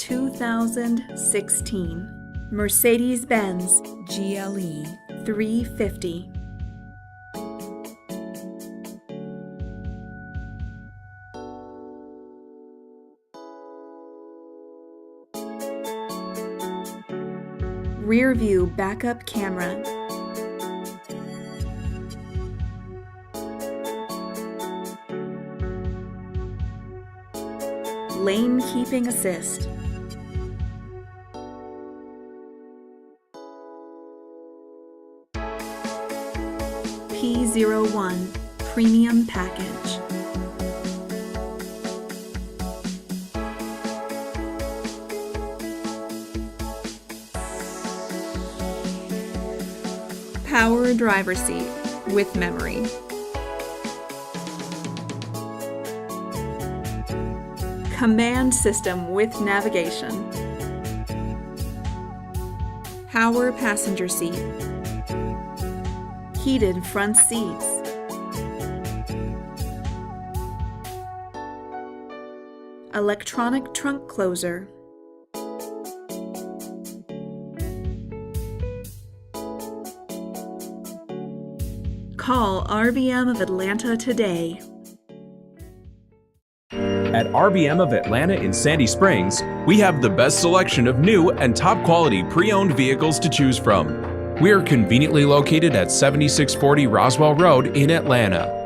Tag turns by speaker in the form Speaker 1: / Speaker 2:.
Speaker 1: 2016 Mercedes-Benz GLE 350. Rear view backup camera. Lane keeping assist. P01 premium package. Power driver seat with memory. Command system with navigation. Power passenger seat. Heated front seats. Electronic trunk closer. Call RBM of Atlanta today.
Speaker 2: At RBM of Atlanta in Sandy Springs, we have the best selection of new and top quality pre-owned vehicles to choose from. We are conveniently located at 7640 Roswell Road in Atlanta.